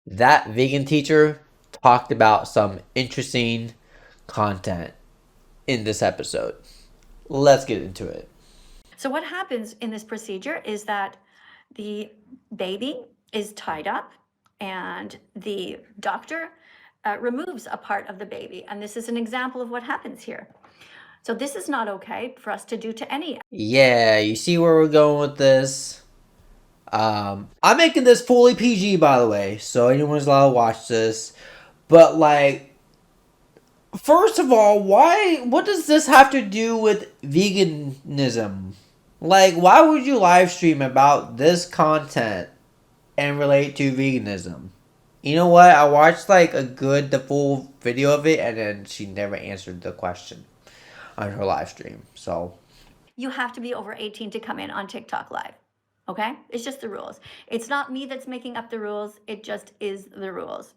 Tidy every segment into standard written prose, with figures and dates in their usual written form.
That vegan teacher talked about some interesting content in this episode. Let's get into it. So what happens in this procedure is that the baby is tied up and the doctor removes a part of the baby. And this is an example of what happens here. So this is not okay for us to do to any. Yeah, you see where we're going with this. I'm making this fully PG, by the way, so anyone's allowed to watch this. But like, first of all, why? What does this have to do with veganism? Like, why would you live stream about this content and relate to veganism? You know what? I watched like the full video of it, and then she never answered the question on her live stream. So You have to be over 18 to come in on TikTok Live. Okay? It's just the rules. It's not me that's making up the rules. It just is the rules.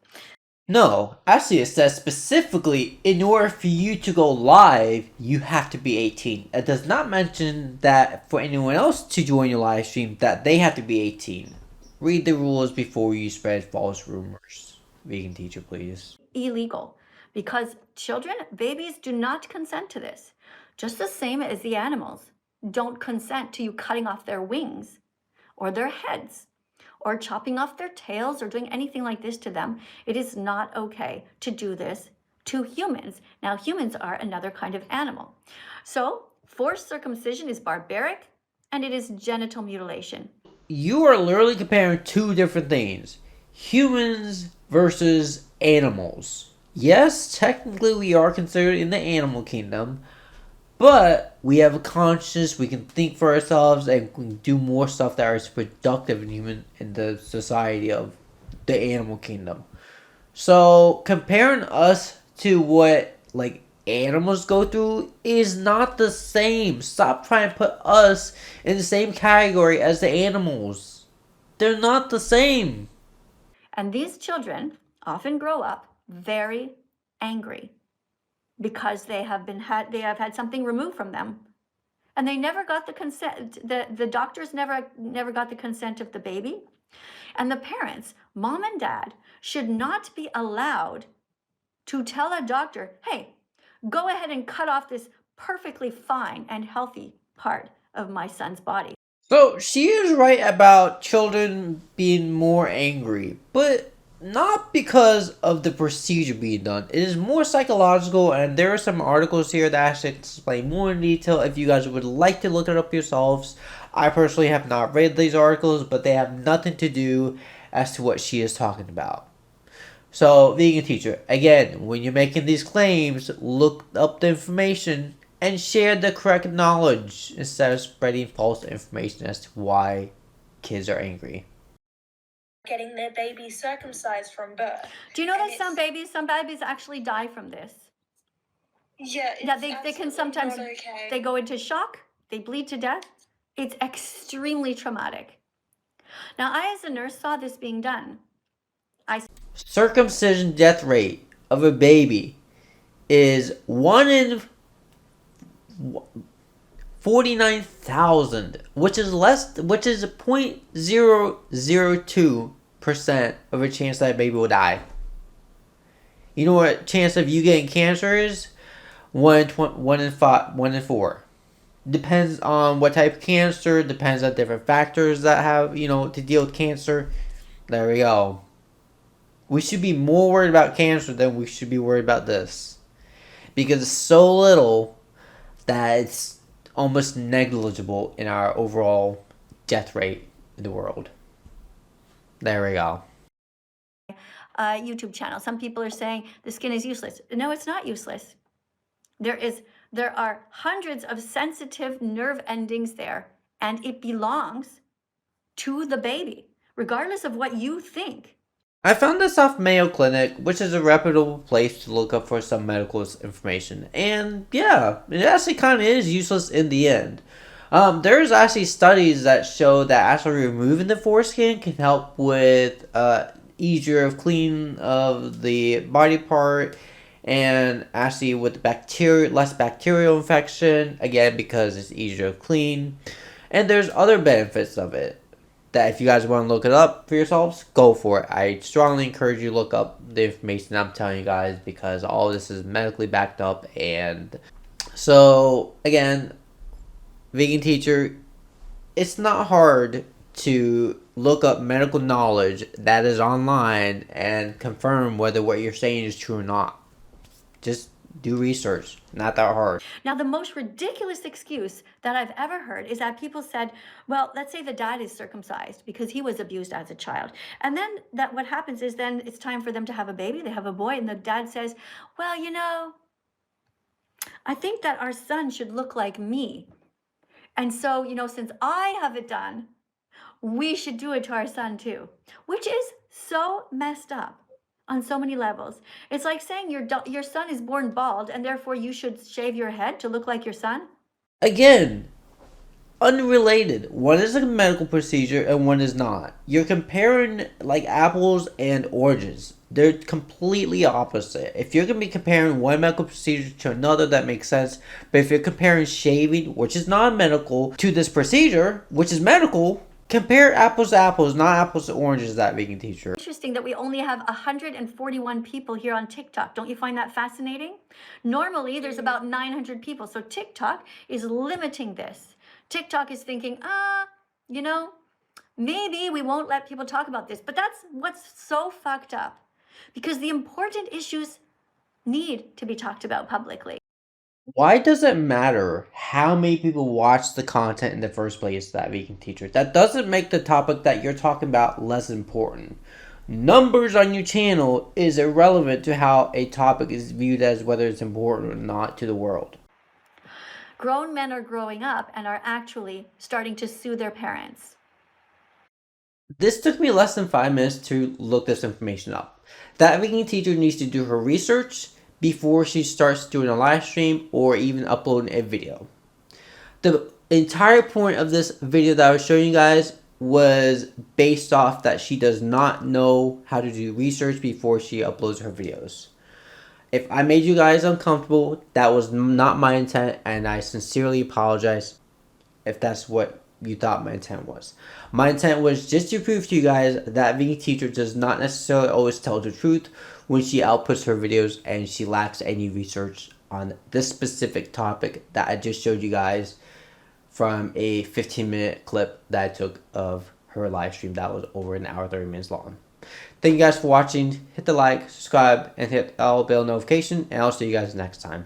no, actually, it says specifically in order for you to go live, you have to be 18. It does not mention that for anyone else to join your live stream that they have to be 18. Read the rules before you spread false rumors. Vegan teacher, please. Illegal because children, babies do not consent to this. Just the same as the animals don't consent to you cutting off their wings or their heads or chopping off their tails or doing anything like this to them. It is not okay to do this to humans. Now, humans are another kind of animal. So, forced circumcision is barbaric and it is genital mutilation. You are literally comparing two different things: humans versus animals. Yes, technically we are considered in the animal kingdom, but we have a conscience, we can think for ourselves, and we can do more stuff that is productive in the society of the animal kingdom. So comparing us to what like animals go through is not the same. Stop trying to put us in the same category as the animals. They're not the same. And these children often grow up very angry because they have had something removed from them. And they never got the consent, the doctors never got the consent of the baby. And the parents, mom and dad, should not be allowed to tell a doctor, hey, go ahead and cut off this perfectly fine and healthy part of my son's body. So she is right about children being more angry, but not because of the procedure being done. It is more psychological, and there are some articles here that actually explain more in detail if you guys would like to look it up yourselves. I personally have not read these articles, but they have nothing to do as to what she is talking about. So, vegan teacher, again, when you're making these claims, look up the information and share the correct knowledge instead of spreading false information as to why kids are angry. Getting their baby circumcised from birth. Do you know that some babies actually die from this? Yeah, they can sometimes okay. They go into shock, they bleed to death. It's extremely traumatic. Now, I as a nurse saw this being done. Circumcision death rate of a baby is 1 in 49,000, which is 0.002% of a chance that baby will die. You know what chance of you getting cancer is? 1 in 5, 1 in 4. Depends on what type of cancer, depends on different factors that have, to deal with cancer. There we go. We should be more worried about cancer than we should be worried about this. Because it's so little that it's almost negligible in our overall death rate in the world. There we go. YouTube channel. Some people are saying the skin is useless. No, it's not useless. There are hundreds of sensitive nerve endings there, and it belongs to the baby, regardless of what you think. I found this off Mayo Clinic, which is a reputable place to look up for some medical information. And yeah, it actually kind of is useless in the end. There's actually studies that show that actually removing the foreskin can help with easier of clean of the body part, and actually with less bacterial infection, again because it's easier to clean. And there's other benefits of it. that if you guys want to look it up for yourselves, go for it. I strongly encourage you to look up the information I'm telling you guys, because all this is medically backed up. And so again, vegan teacher, it's not hard to look up medical knowledge that is online and confirm whether what you're saying is true or not. Just do research. Not that hard. Now, the most ridiculous excuse that I've ever heard is that people said, well, let's say the dad is circumcised because he was abused as a child. And then what happens is then it's time for them to have a baby. They have a boy, and the dad says, well, I think that our son should look like me. And so, since I have it done, we should do it to our son too, which is so messed up on so many levels. It's like saying your son is born bald and therefore you should shave your head to look like your son. Again, unrelated. One is a medical procedure and one is not. You're comparing like apples and oranges. They're completely opposite. If you're going to be comparing one medical procedure to another, that makes sense. But if you're comparing shaving, which is non-medical, to this procedure, which is medical, compare apples to apples, not apples to oranges, that vegan teacher. Interesting that we only have 141 people here on TikTok. Don't you find that fascinating? Normally, there's about 900 people. So TikTok is limiting this. TikTok is thinking, maybe we won't let people talk about this. But that's what's so fucked up. Because the important issues need to be talked about publicly. Why does it matter how many people watch the content in the first place, that vegan teacher? That doesn't make the topic that you're talking about less important. Numbers on your channel is irrelevant to how a topic is viewed as whether it's important or not to the world. Grown men are growing up and are actually starting to sue their parents. This took me less than 5 minutes to look this information up. That vegan teacher needs to do her research before she starts doing a live stream or even uploading a video. The entire point of this video that I was showing you guys was based off that she does not know how to do research before she uploads her videos. If I made you guys uncomfortable, that was not my intent, and I sincerely apologize if that's what you thought my intent was. My intent was just to prove to you guys that vegan teacher does not necessarily always tell the truth when she outputs her videos, and she lacks any research on this specific topic that I just showed you guys from a 15-minute clip that I took of her live stream that was over an hour 30 minutes long. Thank you guys for watching. Hit the like, subscribe, and hit all bell notification, and I'll see you guys next time.